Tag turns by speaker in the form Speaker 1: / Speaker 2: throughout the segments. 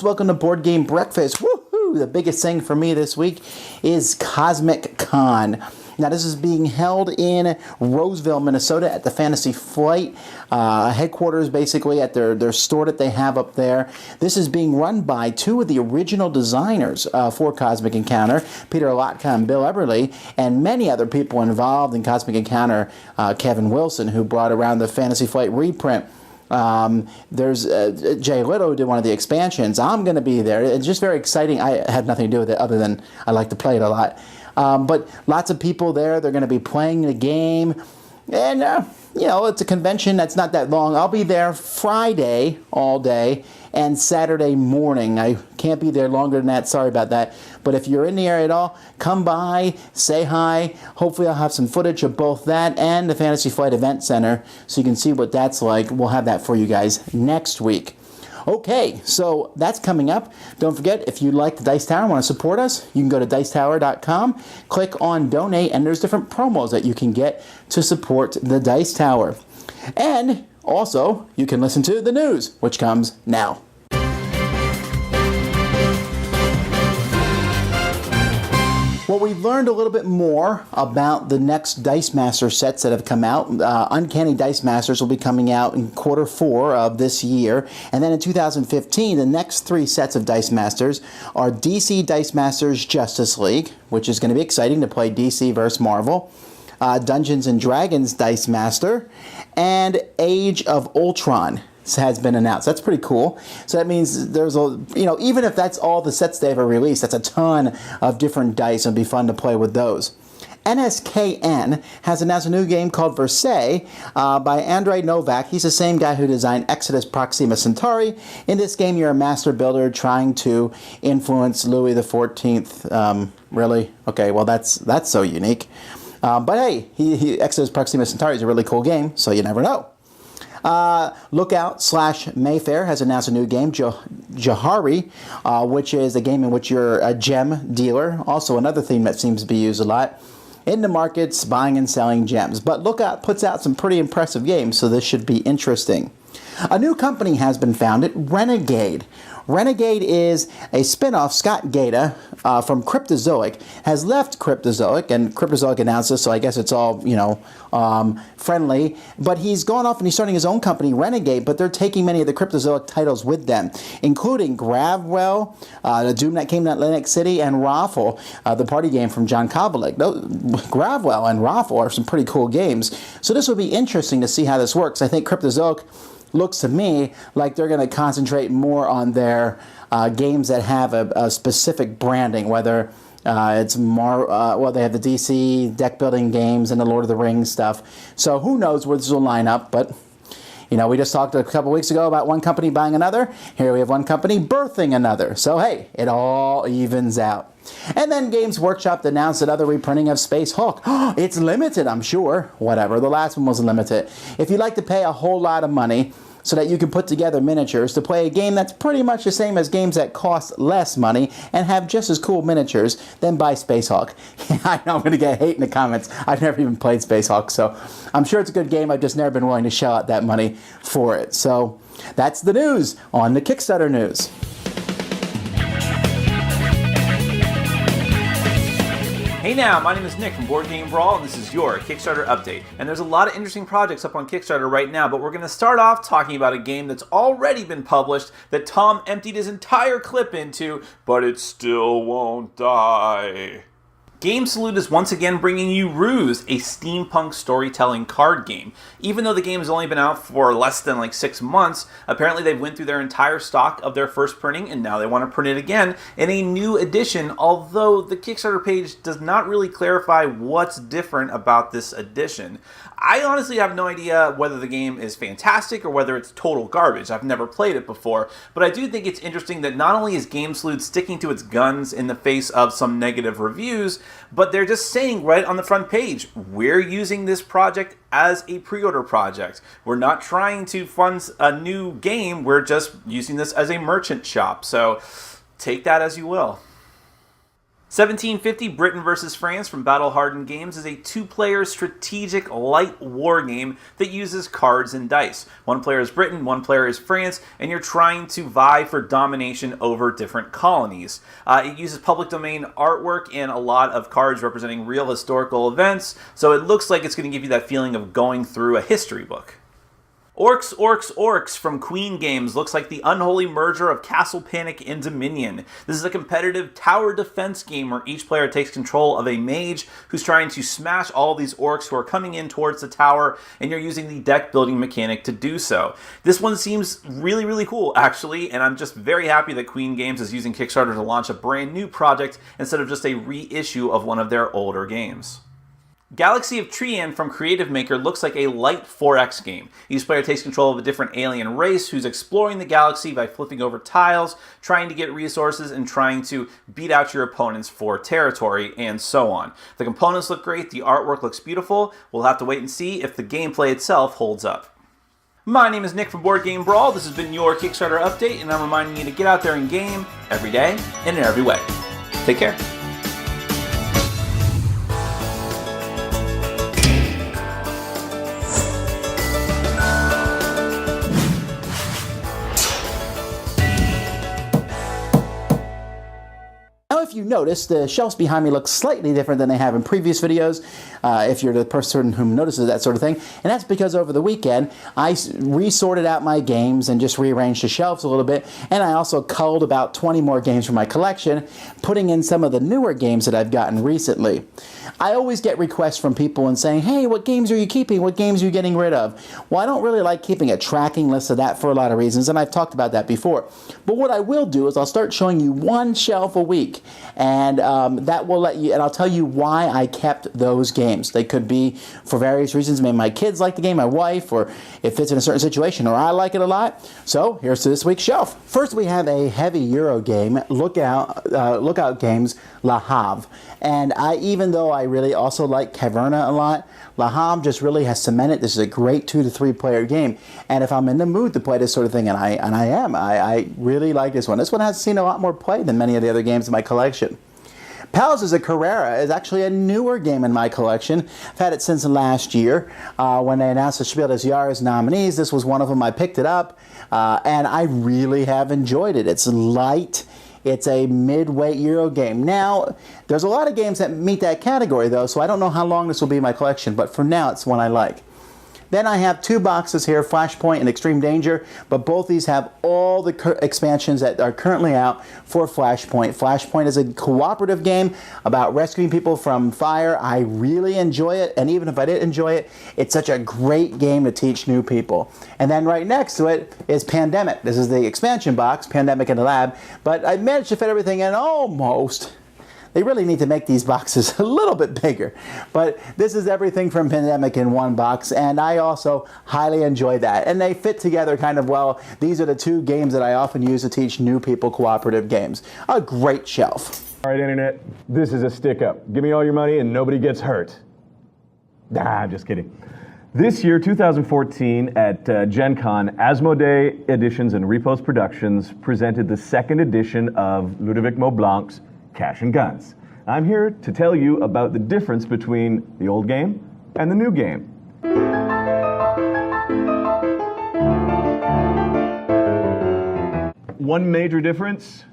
Speaker 1: folks. Welcome to Board Game Breakfast. Woohoo! The biggest thing for me this week is Cosmic Con. Now, this is being held in Roseville, Minnesota at the Fantasy Flight headquarters, basically, at their store that they have up there. This is being run by two of the original designers for Cosmic Encounter, Peter Lotka and Bill Eberly, and many other people involved in Cosmic Encounter, Kevin Wilson, who brought around the Fantasy Flight reprint. There's Jay Little, who did one of the expansions. I'm going to be there. It's just very exciting. I had nothing to do with it other than I like to play it a lot. But lots of people there. They're going to be playing the game. And, it's a convention that's not that long. I'll be there Friday all day and Saturday morning. I can't be there longer than that. Sorry about that. But if you're in the area at all, come by, say hi. Hopefully I'll have some footage of both that and the Fantasy Flight Event Center so you can see what that's like. We'll have that for you guys next week. Okay, so that's coming up. Don't forget, if you like the Dice Tower and want to support us, you can go to Dicetower.com, click on Donate, and there's different promos that you can get to support the Dice Tower. And also, you can listen to the news, which comes now. Well, we've learned a little bit more about the next Dice Master sets that have come out. Uncanny Dice Masters will be coming out in Q4 of this year. And then in 2015, the next three sets of Dice Masters are DC Dice Masters Justice League, which is going to be exciting to play DC versus Marvel, Dungeons & Dragons Dice Master, and Age of Ultron has been announced. That's pretty cool. So that means there's even if that's all the sets they ever released, that's a ton of different dice, and it'll be fun to play with those. NSKN has announced a new game called Vasel by Andrei Novak. He's the same guy who designed Exodus Proxima Centauri. In this game, you're a master builder trying to influence Louis XIV. Really? Okay, well, that's so unique. But hey, Exodus Proxima Centauri is a really cool game, so you never know. Lookout/Mayfair has announced a new game, Johari, which is a game in which you're a gem dealer. Also another theme that seems to be used a lot. In the markets, buying and selling gems. But Lookout puts out some pretty impressive games, so this should be interesting. A new company has been founded, Renegade. Renegade is a spin-off. Scott Gata from Cryptozoic has left Cryptozoic, and Cryptozoic announced this, so I guess it's all, friendly. But he's gone off and he's starting his own company, Renegade, but they're taking many of the Cryptozoic titles with them, including Gravwell, the Doom that came to Atlantic City, and Raffle, the party game from John Kovalik. Gravwell and Raffle are some pretty cool games. So this will be interesting to see how this works. I think Cryptozoic looks to me like they're going to concentrate more on their games that have a specific branding, whether it's more, they have the DC deck building games and the Lord of the Rings stuff. So who knows where this will line up, but we just talked a couple weeks ago about one company buying another. Here we have one company birthing another. So hey, it all evens out. And then Games Workshop announced another reprinting of Space Hulk. It's limited, I'm sure. Whatever, the last one was limited. If you'd like to pay a whole lot of money so that you can put together miniatures to play a game that's pretty much the same as games that cost less money and have just as cool miniatures, then buy Space Hulk. I know I'm going to get hate in the comments. I've never even played Space Hulk, so I'm sure it's a good game. I've just never been willing to shell out that money for it. So that's the news on the Kickstarter news.
Speaker 2: Hey now, my name is Nick from Board Game Brawl, and this is your Kickstarter update. And there's a lot of interesting projects up on Kickstarter right now, but we're going to start off talking about a game that's already been published that Tom emptied his entire clip into, but it still won't die. Game Salute is once again bringing you Ruse, a steampunk storytelling card game. Even though the game has only been out for less than 6 months, apparently they've went through their entire stock of their first printing and now they want to print it again in a new edition, although the Kickstarter page does not really clarify what's different about this edition. I honestly have no idea whether the game is fantastic or whether it's total garbage. I've never played it before, but I do think it's interesting that not only is Game Salute sticking to its guns in the face of some negative reviews, but they're just saying right on the front page, we're using this project as a pre-order project. We're not trying to fund a new game, we're just using this as a merchant shop. So take that as you will. 1750 Britain vs. France from Battle Hardened Games is a two-player strategic light war game that uses cards and dice. One player is Britain, one player is France, and you're trying to vie for domination over different colonies. It uses public domain artwork and a lot of cards representing real historical events, so it looks like it's going to give you that feeling of going through a history book. Orcs, Orcs, Orcs from Queen Games looks like the unholy merger of Castle Panic and Dominion. This is a competitive tower defense game where each player takes control of a mage who's trying to smash all these orcs who are coming in towards the tower, and you're using the deck building mechanic to do so. This one seems really, really cool, actually, and I'm just very happy that Queen Games is using Kickstarter to launch a brand new project instead of just a reissue of one of their older games. Galaxy of Trian from Creative Maker looks like a light 4X game. Each player takes control of a different alien race who's exploring the galaxy by flipping over tiles, trying to get resources, and trying to beat out your opponents for territory, and so on. The components look great, the artwork looks beautiful. We'll have to wait and see if the gameplay itself holds up. My name is Nick from Board Game Brawl. This has been your Kickstarter update, and I'm reminding you to get out there and game every day and in every way. Take care.
Speaker 1: If you notice, the shelves behind me look slightly different than they have in previous videos, if you're the person who notices that sort of thing. And that's because over the weekend, I resorted out my games and just rearranged the shelves a little bit. And I also culled about 20 more games from my collection, putting in some of the newer games that I've gotten recently. I always get requests from people and saying, hey, what games are you keeping? What games are you getting rid of? Well, I don't really like keeping a tracking list of that for a lot of reasons, and I've talked about that before. But what I will do is I'll start showing you one shelf a week. And that will let you, and I'll tell you why I kept those games. They could be for various reasons. Maybe my kids like the game, my wife, or it fits in a certain situation, or I like it a lot. So here's to this week's shelf. First, we have a heavy Euro game, Lookout Games, Le Havre. And even though I really also like Caverna a lot, Le Havre just really has cemented this is a great 2 to 3 player game. And if I'm in the mood to play this sort of thing, and I really like this one. This one has seen a lot more play than many of the other games in my collection. Pals is a Carrera is actually a newer game in my collection. I've had it since last year. When they announced the Spiel des Jahres nominees, this was one of them. I picked it up, and I really have enjoyed it. It's light. It's a mid-weight Euro game. Now, there's a lot of games that meet that category, though, so I don't know how long this will be in my collection, but for now, it's one I like. Then I have 2 boxes here, Flashpoint and Extreme Danger, but both these have all the expansions that are currently out for Flashpoint. Flashpoint is a cooperative game about rescuing people from fire. I really enjoy it, and even if I didn't enjoy it, it's such a great game to teach new people. And then right next to it is Pandemic. This is the expansion box, Pandemic in the Lab, but I managed to fit everything in almost. They really need to make these boxes a little bit bigger. But this is everything from Pandemic in one box, and I also highly enjoy that. And they fit together kind of well. These are the 2 games that I often use to teach new people cooperative games. A great shelf.
Speaker 3: All right, Internet, this is a stick-up. Give me all your money and nobody gets hurt. Nah, I'm just kidding. This year, 2014, at Gen Con, Asmodee Editions and Repos Productions presented the 2nd edition of Ludovic Maublanc's Cash and Guns. I'm here to tell you about the difference between the old game and the new game. One major difference,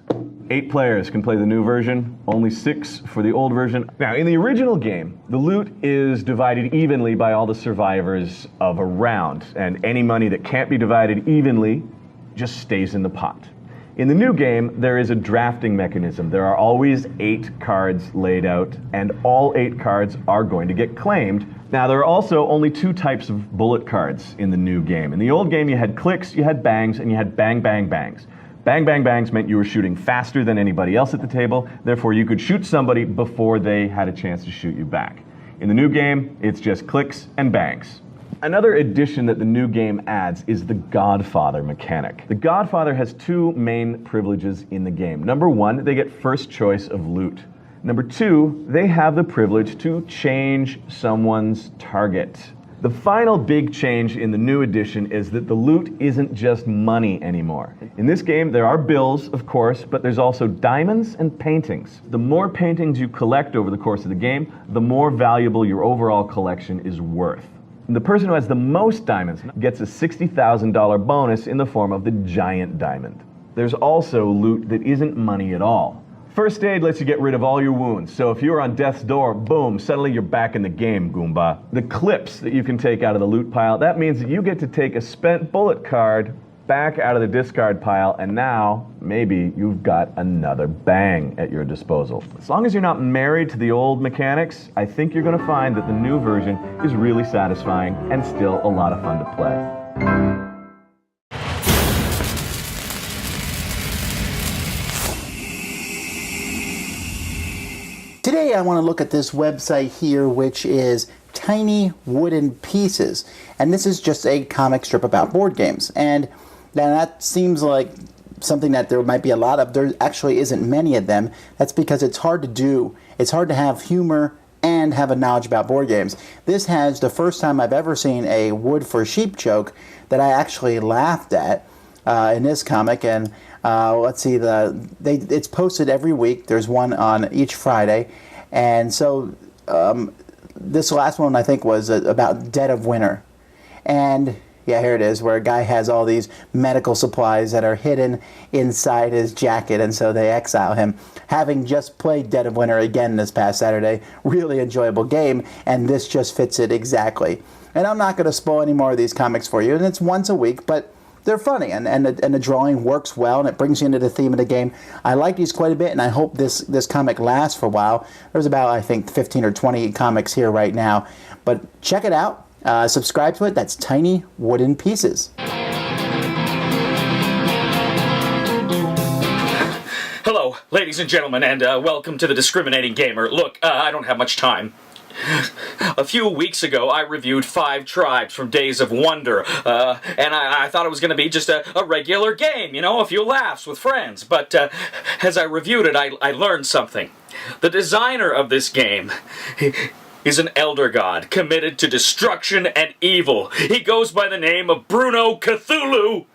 Speaker 3: 8 players can play the new version, only 6 for the old version. Now, in the original game, the loot is divided evenly by all the survivors of a round, and any money that can't be divided evenly just stays in the pot. In the new game, there is a drafting mechanism. There are always 8 cards laid out, and all 8 cards are going to get claimed. Now, there are also only 2 types of bullet cards in the new game. In the old game, you had clicks, you had bangs, and you had bang, bang, bangs. Bang, bang, bangs meant you were shooting faster than anybody else at the table, therefore you could shoot somebody before they had a chance to shoot you back. In the new game, it's just clicks and bangs. Another addition that the new game adds is the Godfather mechanic. The Godfather has 2 main privileges in the game. Number 1, they get first choice of loot. Number 2, they have the privilege to change someone's target. The final big change in the new edition is that the loot isn't just money anymore. In this game, there are bills, of course, but there's also diamonds and paintings. The more paintings you collect over the course of the game, the more valuable your overall collection is worth. The person who has the most diamonds gets a $60,000 bonus in the form of the giant diamond. There's also loot that isn't money at all. First aid lets you get rid of all your wounds, so if you're on death's door, boom, suddenly you're back in the game, Goomba. The clips that you can take out of the loot pile, that means that you get to take a spent bullet card back out of the discard pile, and now, maybe, you've got another bang at your disposal. As long as you're not married to the old mechanics, I think you're going to find that the new version is really satisfying and still a lot of fun to play.
Speaker 1: Today I want to look at this website here, which is Tiny Wooden Pieces. And this is just a comic strip about board games. And now that seems like something that there might be a lot of. There actually isn't many of them. That's because it's hard to do. It's hard to have humor and have a knowledge about board games. This has the first time I've ever seen a wood for sheep joke that I actually laughed at in this comic. And let's see, it's posted every week. There's one on each Friday. And so this last one I think was about Dead of Winter. And yeah, here it is, where a guy has all these medical supplies that are hidden inside his jacket, and so they exile him. Having just played Dead of Winter again this past Saturday, really enjoyable game, and this just fits it exactly. And I'm not going to spoil any more of these comics for you, and it's once a week, but they're funny, and the drawing works well, and it brings you into the theme of the game. I like these quite a bit, and I hope this comic lasts for a while. There's about, I think, 15 or 20 comics here right now, but check it out. Subscribe to it. That's Tiny Wooden Pieces.
Speaker 4: Hello, ladies and gentlemen, and welcome to the Discriminating Gamer. Look, I don't have much time. A few weeks ago, I reviewed 5 Tribes from Days of Wonder, and I thought it was going to be just a regular game, you know, a few laughs with friends. But as I reviewed it, I learned something. The designer of this game is an elder god committed to destruction and evil. He goes by the name of Bruno Cthulhu.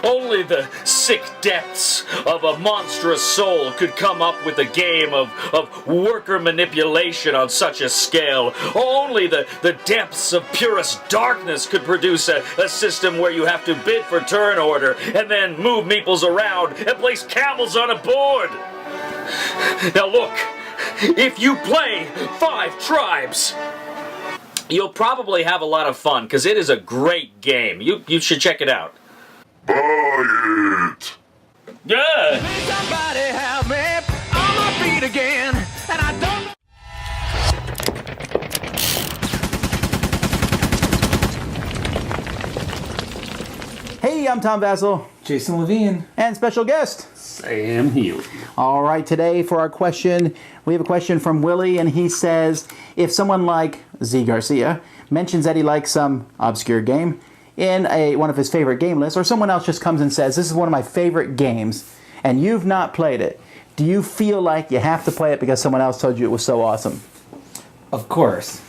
Speaker 4: Only the sick depths of a monstrous soul could come up with a game of worker manipulation on such a scale. Only the depths of purest darkness could produce a system where you have to bid for turn order and then move meeples around and place camels on a board. Now look, if you play 5 Tribes, you'll probably have a lot of fun, because it is a great game. You should check it out.
Speaker 5: Buy it!
Speaker 4: Yeah!
Speaker 6: Somebody help me on my feet again, and I don't.
Speaker 1: Hey, I'm Tom Vasel,
Speaker 7: Jason Levine.
Speaker 1: and special guest.
Speaker 7: Sam Healy.
Speaker 1: All right, today for our question, we have a question from Willie, and he says, if someone like Z Garcia mentions that he likes some obscure game in one of his favorite game lists, or someone else just comes and says, this is one of my favorite games, and you've not played it, do you feel like you have to play it because someone else told you it was so awesome?
Speaker 7: Of course.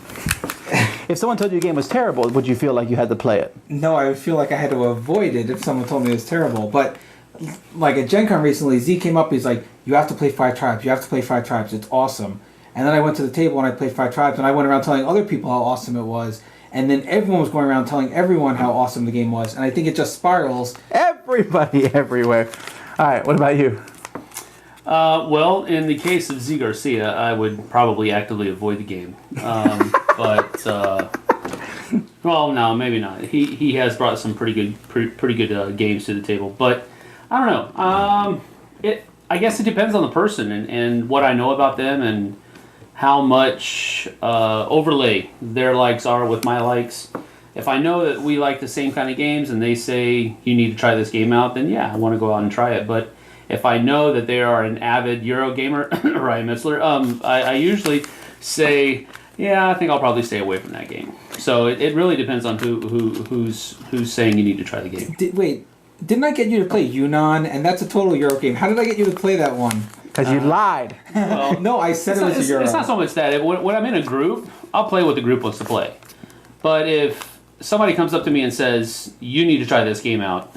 Speaker 1: If someone told you a game was terrible, would you feel like you had to play it?
Speaker 7: No, I would feel like I had to avoid it if someone told me it was terrible. But like at Gen Con recently, Z came up, he's like, you have to play 5 Tribes. You have to play 5 Tribes. It's awesome. And then I went to the table and I played 5 Tribes, and I went around telling other people how awesome it was. And then everyone was going around telling everyone how awesome the game was. And I think it just spirals.
Speaker 1: Everybody everywhere. All right, what about you?
Speaker 8: Well, in the case of Z Garcia, I would probably actively avoid the game. But well, no, maybe not. He has brought some pretty good games to the table. But I don't know. I guess it depends on the person and what I know about them and how much overlay their likes are with my likes. If I know that we like the same kind of games and they say you need to try this game out, then yeah, I want to go out and try it. But if I know that they are an avid Euro gamer, Ryan Mitzler, I usually say, yeah, I think I'll probably stay away from that game. So it really depends on who's saying you need to try the game.
Speaker 7: Wait, didn't I get you to play Yunnan? And that's a total Euro game. How did I get you to play that one?
Speaker 1: Because you lied.
Speaker 7: No, I said it was
Speaker 8: it's,
Speaker 7: a Euro.
Speaker 8: it's not so much that. When I'm in a group, I'll play what the group wants to play. But if somebody comes up to me and says, you need to try this game out,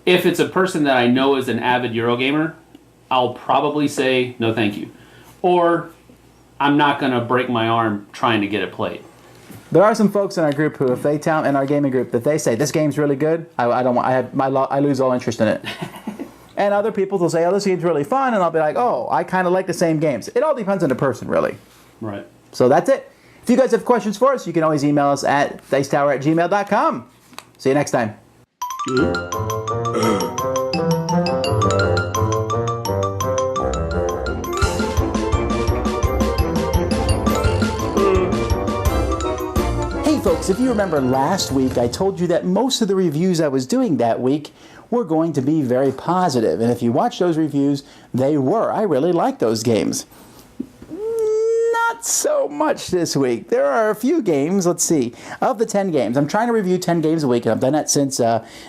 Speaker 8: if it's a person that I know is an avid Eurogamer, I'll probably say, no thank you. Or I'm not going to break my arm trying to get it played.
Speaker 1: There are some folks in our group who, if they tell in our gaming group that they say this game's really good, I lose all interest in it. And other people will say, oh, this game's really fun, and I'll be like, oh, I kind of like the same games. It all depends on the person, really.
Speaker 8: Right.
Speaker 1: So that's it. If you guys have questions for us, you can always email us at dicetower@gmail.com. See you next time. Hey folks, if you remember last week, I told you that most of the reviews I was doing that week were going to be very positive. And if you watch those reviews, they were. I really like those games. Not so much this week. There are a few games, let's see, of the 10 games. I'm trying to review 10 games a week, and I've done that since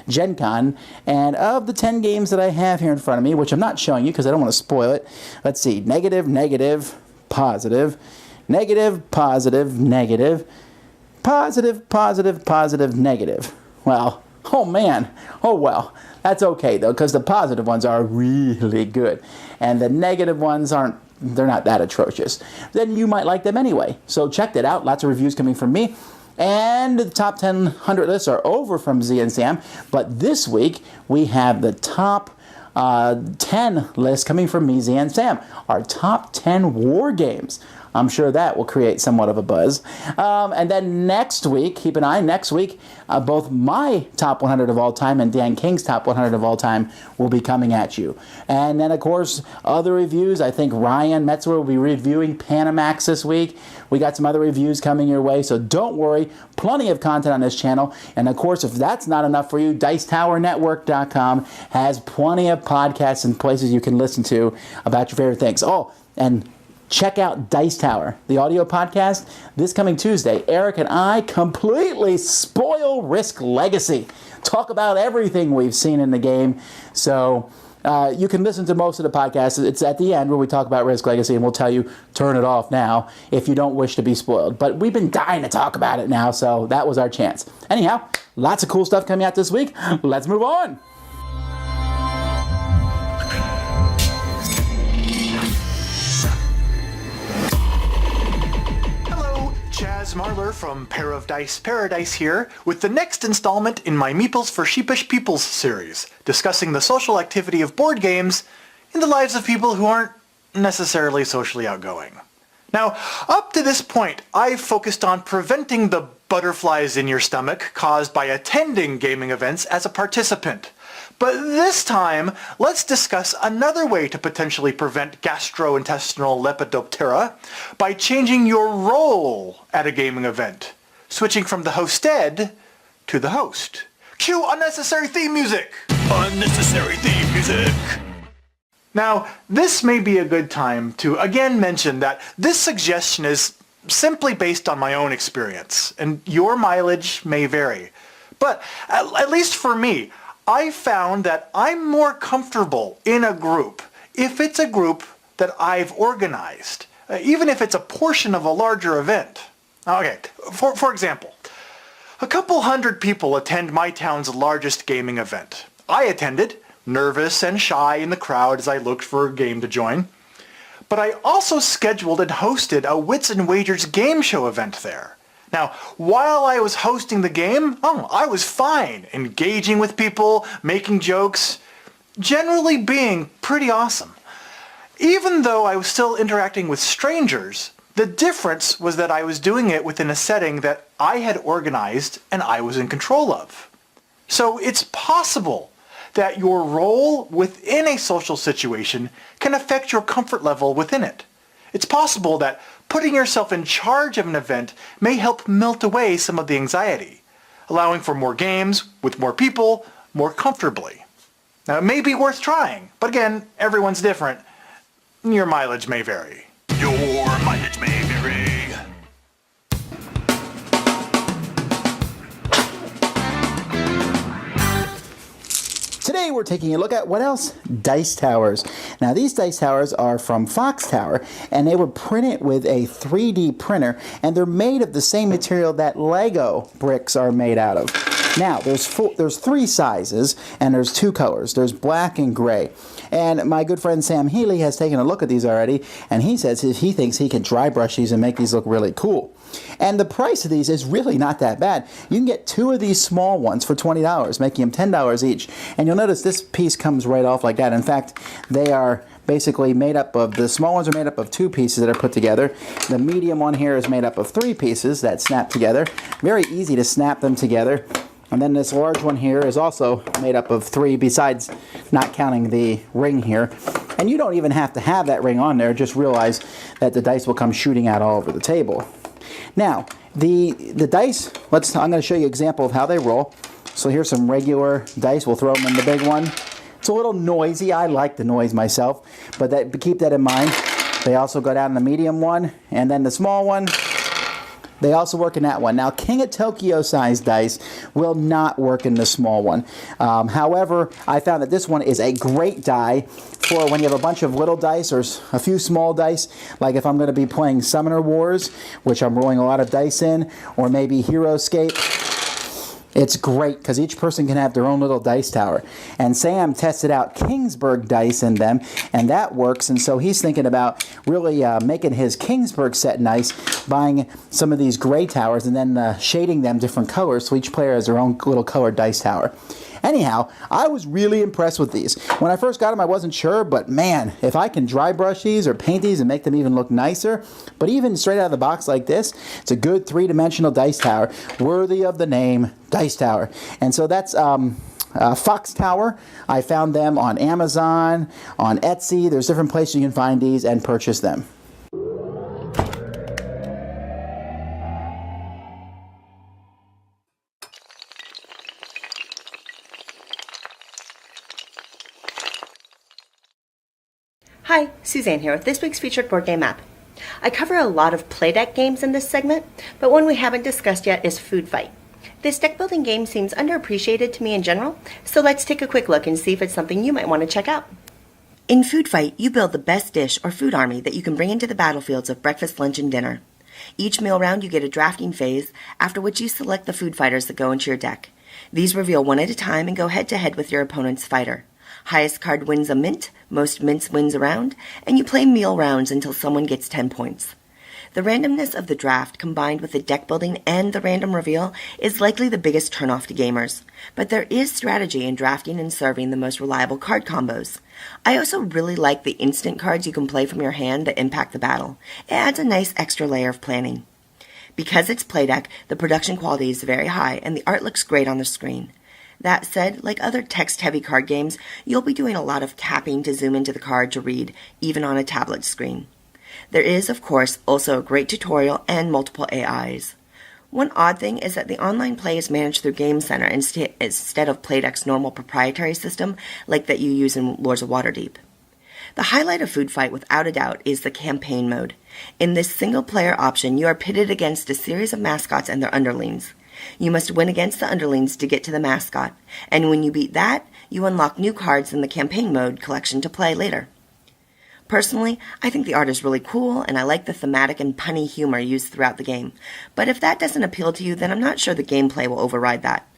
Speaker 1: Gen Con. And of the 10 games that I have here in front of me, which I'm not showing you because I don't want to spoil it, let's see, negative, negative, positive, negative, positive, negative, positive, positive, positive, negative. Well, oh man, oh well. That's okay though, because the positive ones are really good. And the negative ones they're not that atrocious. Then you might like them anyway. So check that out. Lots of reviews coming from me. And the top 100 lists are over from Z and Sam. But this week, we have the top 10 list coming from me, Z and Sam. Our top 10 war games. I'm sure that will create somewhat of a buzz. And then next week, keep an eye, next week, both my top 100 of all time and Dan King's top 100 of all time will be coming at you. And then, of course, other reviews. I think Ryan Metzler will be reviewing Panamax this week. We got some other reviews coming your way, so don't worry. Plenty of content on this channel. And, of course, if that's not enough for you, DicetowerNetwork.com has plenty of podcasts and places you can listen to about your favorite things. Oh, and check out Dice Tower, the audio podcast. This coming Tuesday, Eric and I completely spoil Risk Legacy. Talk about everything we've seen in the game. So you can listen to most of the podcast. It's at the end where we talk about Risk Legacy, and we'll tell you, turn it off now if you don't wish to be spoiled. But we've been dying to talk about it now, so that was our chance. Anyhow, lots of cool stuff coming out this week. Let's move on.
Speaker 9: Chaz Marler from Pair of Dice Paradise here with the next installment in my Meeples for Sheepish Peoples series, discussing the social activity of board games in the lives of people who aren't necessarily socially outgoing. Now, up to this point, I've focused on preventing the butterflies in your stomach caused by attending gaming events as a participant. But this time, let's discuss another way to potentially prevent gastrointestinal lepidoptera by changing your role at a gaming event, switching from the hosted to the host. Cue unnecessary theme music! Unnecessary theme music! Now, this may be a good time to again mention that this suggestion is simply based on my own experience, and your mileage may vary. But at least for me, I found that I'm more comfortable in a group if it's a group that I've organized, even if it's a portion of a larger event. Okay, for example, a couple hundred people attend my town's largest gaming event. I attended, nervous and shy in the crowd as I looked for a game to join. But I also scheduled and hosted a Wits and Wagers game show event there. Now, while I was hosting the game, I was fine, engaging with people, making jokes, generally being pretty awesome. Even though I was still interacting with strangers, the difference was that I was doing it within a setting that I had organized and I was in control of. So it's possible that your role within a social situation can affect your comfort level within it. It's possible that putting yourself in charge of an event may help melt away some of the anxiety, allowing for more games with more people more comfortably. Now, it may be worth trying, but again, everyone's different. Your mileage may vary. Your mileage may vary.
Speaker 1: today we're taking a look at what else? Dice towers. Now these dice towers are from Fox Tower, and they were printed with a 3D printer, and they're made of the same material that Lego bricks are made out of. Now there's 3 sizes, and there's 2 colors. There's black and gray. And my good friend Sam Healy has taken a look at these already, and he says he thinks he can dry brush these and make these look really cool. And the price of these is really not that bad. You can get 2 of these small ones for $20, making them $10 each. And you'll notice this piece comes right off like that. In fact, they are basically made up of, the small ones are made up of 2 pieces that are put together. The medium one here is made up of 3 pieces that snap together. Very easy to snap them together. And then this large one here is also made up of 3, besides not counting the ring here. And you don't even have to have that ring on there, just realize that the dice will come shooting out all over the table. Now, the dice, I'm going to show you an example of how they roll. So here's some regular dice. We'll throw them in the big one. It's a little noisy. I like the noise myself, but keep that in mind. They also go down in the medium one, and then the small one. They also work in that one. Now, King of Tokyo size dice will not work in the small one. However, I found that this one is a great die for when you have a bunch of little dice or a few small dice, like if I'm going to be playing Summoner Wars, which I'm rolling a lot of dice in, or maybe Heroescape. It's great because each person can have their own little dice tower. And Sam tested out Kingsburg dice in them, and that works. And so he's thinking about really making his Kingsburg set nice, buying some of these gray towers and then shading them different colors so each player has their own little colored dice tower. Anyhow, I was really impressed with these. When I first got them, I wasn't sure, but man, if I can dry brush these or paint these and make them even look nicer, but even straight out of the box like this, it's a good 3-dimensional dice tower, worthy of the name Dice Tower. And so that's Fox Tower. I found them on Amazon, on Etsy. There's different places you can find these and purchase them.
Speaker 10: Hi, Suzanne here with this week's featured board game app. I cover a lot of playdeck games in this segment, but one we haven't discussed yet is Food Fight. This deck building game seems underappreciated to me in general, so let's take a quick look and see if it's something you might want to check out. In Food Fight, you build the best dish or food army that you can bring into the battlefields of breakfast, lunch, and dinner. Each meal round you get a drafting phase, after which you select the food fighters that go into your deck. These reveal one at a time and go head to head with your opponent's fighter. Highest card wins a mint, most mints wins a round, and you play meal rounds until someone gets 10 points. The randomness of the draft combined with the deck building and the random reveal is likely the biggest turnoff to gamers, but there is strategy in drafting and serving the most reliable card combos. I also really like the instant cards you can play from your hand that impact the battle. It adds a nice extra layer of planning. Because it's playdeck, the production quality is very high and the art looks great on the screen. That said, like other text-heavy card games, you'll be doing a lot of tapping to zoom into the card to read, even on a tablet screen. There is, of course, also a great tutorial and multiple AIs. One odd thing is that the online play is managed through Game Center instead of Playdeck's normal proprietary system like that you use in Lords of Waterdeep. The highlight of Food Fight, without a doubt, is the campaign mode. In this single-player option, you are pitted against a series of mascots and their underlings. You must win against the underlings to get to the mascot, and when you beat that, you unlock new cards in the campaign mode collection to play later. Personally, I think the art is really cool, and I like the thematic and punny humor used throughout the game, but if that doesn't appeal to you, then I'm not sure the gameplay will override that.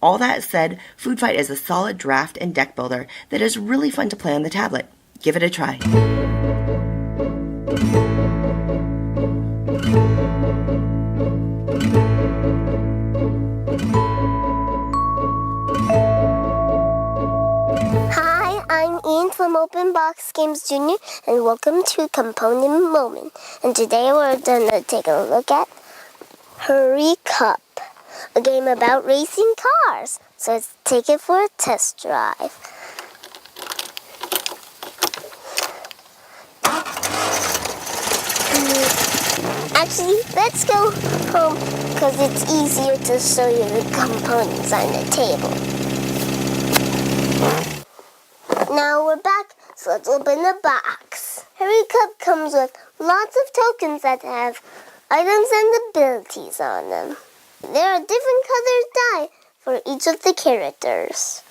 Speaker 10: All that said, Food Fight is a solid draft and deck builder that is really fun to play on the tablet. Give it a try.
Speaker 11: I'm Ian from Open Box Games Jr. and welcome to Component Moment. And today we're going to take a look at Hurry Cup, a game about racing cars. So let's take it for a test drive. Actually, let's go home because it's easier to show you the components on the table. Now we're back, so let's open the box. Hurry Cup comes with lots of tokens that have items and abilities on them. There are different colored die for each of the characters.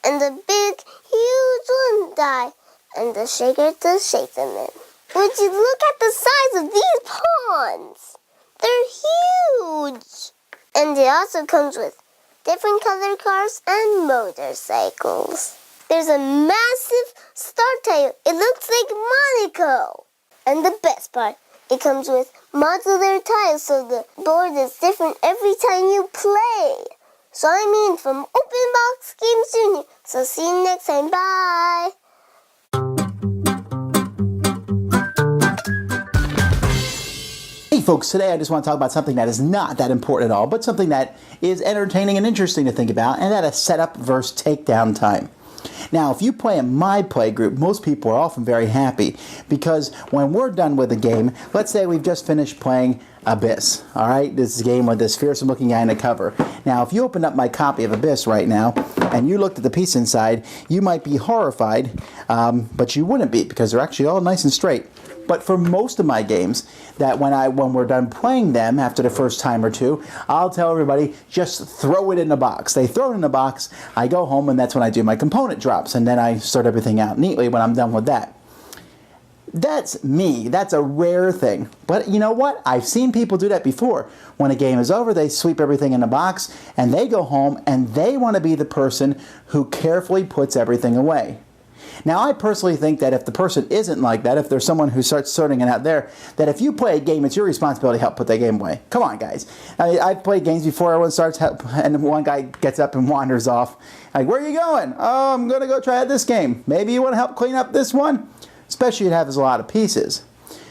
Speaker 11: and the big, huge one die, and the shaker to shake them in. Would you look at the size of these ponds? They're huge! And it also comes with different colored cars and motorcycles. There's a massive star tile. It looks like Monaco. And the best part, it comes with modular tiles, so the board is different every time you play. So I'm Ian from Open Box Games Jr. So see you next time. Bye!
Speaker 1: Hey folks, today I just want to talk about something that is not that important at all, but something that is entertaining and interesting to think about, and that is setup versus takedown time. Now, if you play in my play group, most people are often very happy because when we're done with a game, let's say we've just finished playing Abyss, all right? This is a game with this fearsome looking guy in the cover. Now, if you opened up my copy of Abyss right now and you looked at the piece inside, you might be horrified, but you wouldn't be because they're actually all nice and straight. But for most of my games, that when we're done playing them after the first time or two, I'll tell everybody, just throw it in the box. They throw it in the box, I go home, and that's when I do my component drops, and then I sort everything out neatly when I'm done with that. That's me. That's a rare thing. But you know what? I've seen people do that before. When a game is over, they sweep everything in the box, and they go home, and they want to be the person who carefully puts everything away. Now, I personally think that if the person isn't like that, if there's someone who starts sorting it out there, that if you play a game, it's your responsibility to help put that game away. Come on, guys. I've played games before everyone starts, and one guy gets up and wanders off. Like, where are you going? Oh, I'm going to go try out this game. Maybe you want to help clean up this one? Especially if it has a lot of pieces.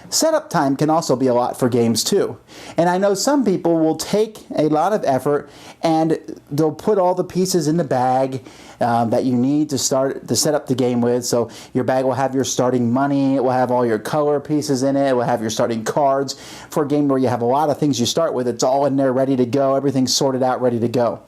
Speaker 1: Setup time can also be a lot for games too. And I know some people will take a lot of effort and they'll put all the pieces in the bag that you need to set up the game with. So your bag will have your starting money, it will have all your color pieces in it will have your starting cards. For a game where you have a lot of things you start with, it's all in there ready to go, everything's sorted out, ready to go.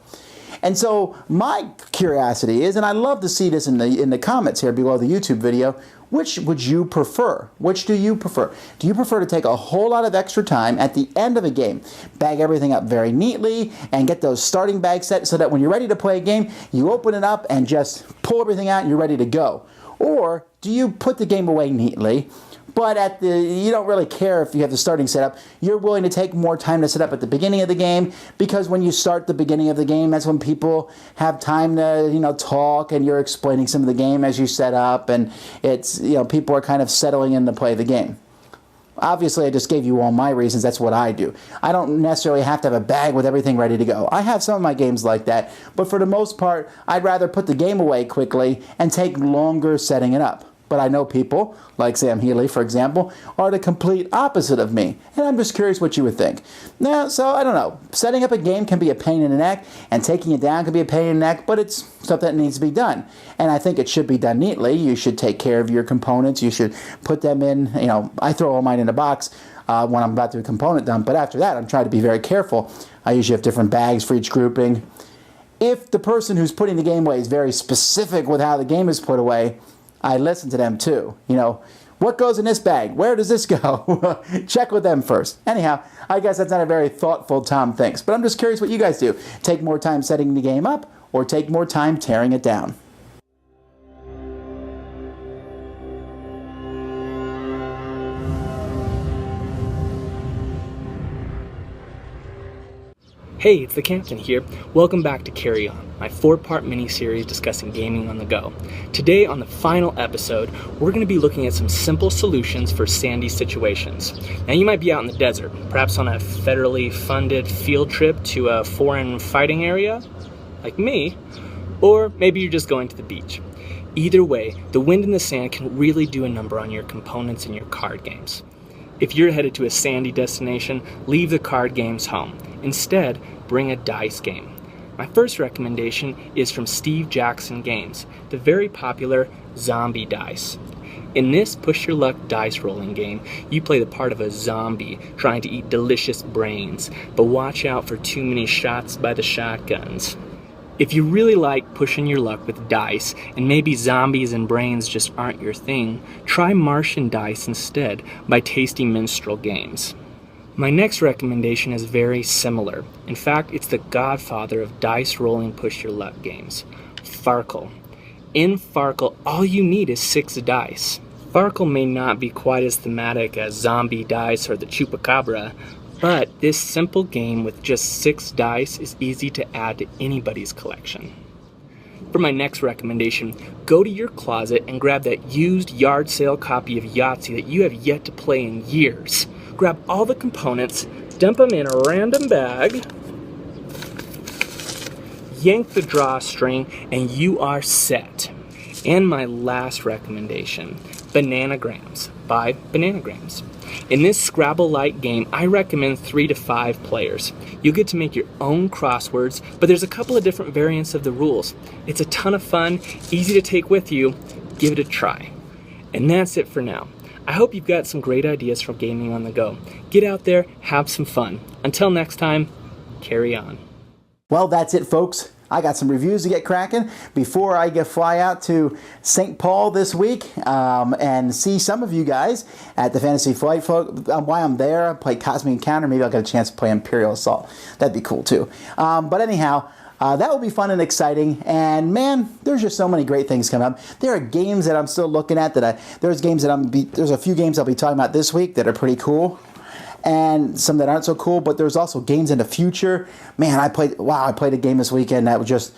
Speaker 1: And so my curiosity is, and I'd love to see this in the comments here below the YouTube video, which would you prefer? Which do you prefer? Do you prefer to take a whole lot of extra time at the end of a game, bag everything up very neatly, and get those starting bags set so that when you're ready to play a game, you open it up and just pull everything out and you're ready to go? Or do you put the game away neatly, but you don't really care if you have the starting setup. You're willing to take more time to set up at the beginning of the game because when you start the beginning of the game, that's when people have time to talk and you're explaining some of the game as you set up, and it's people are kind of settling in to play the game. Obviously, I just gave you all my reasons. That's what I do. I don't necessarily have to have a bag with everything ready to go. I have some of my games like that, but for the most part, I'd rather put the game away quickly and take longer setting it up. But I know people, like Sam Healy, for example, are the complete opposite of me. And I'm just curious what you would think. Now, so I don't know. Setting up a game can be a pain in the neck, and taking it down can be a pain in the neck, but it's stuff that needs to be done. And I think it should be done neatly. You should take care of your components. You should put them in, I throw all mine in a box when I'm about to do a component dump. But after that, I'm trying to be very careful. I usually have different bags for each grouping. If the person who's putting the game away is very specific with how the game is put away, I listen to them too. What goes in this bag? Where does this go? Check with them first. Anyhow, I guess that's not a very thoughtful Tom thinks, but I'm just curious what you guys do. Take more time setting the game up or take more time tearing it down?
Speaker 12: Hey, it's the Captain here. Welcome back to Carry On, my 4-part mini-series discussing gaming on the go. Today, on the final episode, we're going to be looking at some simple solutions for sandy situations. Now, you might be out in the desert, perhaps on a federally funded field trip to a foreign fighting area, like me, or maybe you're just going to the beach. Either way, the wind and the sand can really do a number on your components in your card games. If you're headed to a sandy destination, leave the card games home. Instead, bring a dice game. My first recommendation is from Steve Jackson Games, the very popular Zombie Dice. In this push-your-luck dice rolling game, you play the part of a zombie trying to eat delicious brains, but watch out for too many shots by the shotguns. If you really like pushing your luck with dice, and maybe zombies and brains just aren't your thing, try Martian Dice instead by Tasty Minstrel Games. My next recommendation is very similar. In fact, it's the godfather of dice rolling push your luck games, Farkle. In Farkle, all you need is 6 dice. Farkle may not be quite as thematic as Zombie Dice or the Chupacabra, but this simple game with just 6 dice is easy to add to anybody's collection. For my next recommendation, go to your closet and grab that used yard sale copy of Yahtzee that you have yet to play in years. Grab all the components, dump them in a random bag, yank the drawstring, and you are set. And my last recommendation, Bananagrams by Bananagrams. In this Scrabble-like game, I recommend 3 to 5 players. You'll get to make your own crosswords, but there's a couple of different variants of the rules. It's a ton of fun, easy to take with you. Give it a try. And that's it for now. I hope you've got some great ideas for gaming on the go. Get out there, have some fun. Until next time, carry on.
Speaker 1: Well, that's it, folks. I got some reviews to get cracking before I fly out to St. Paul this week and see some of you guys at the Fantasy Flight. While I'm there, I play Cosmic Encounter. Maybe I'll get a chance to play Imperial Assault. That'd be cool, too. But anyhow, that will be fun and exciting. And, man, there's just so many great things coming up. There are games that I'm still looking at. There's a few games I'll be talking about this week that are pretty cool, and some that aren't so cool, but there's also games in the future. Man, I played a game this weekend that was just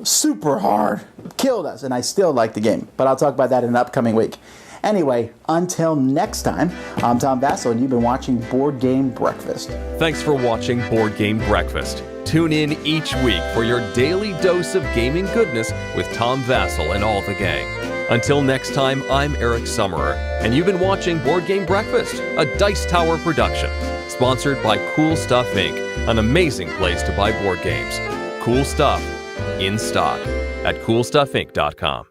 Speaker 1: super hard. Killed us, and I still like the game. But I'll talk about that in an upcoming week. Anyway, until next time, I'm Tom Vasel, and you've been watching Board Game Breakfast.
Speaker 13: Thanks for watching Board Game Breakfast. Tune in each week for your daily dose of gaming goodness with Tom Vasel and all the gang. Until next time, I'm Eric Summerer, and you've been watching Board Game Breakfast, a Dice Tower production, sponsored by Cool Stuff Inc., an amazing place to buy board games. Cool stuff, in stock, at CoolStuffInc.com.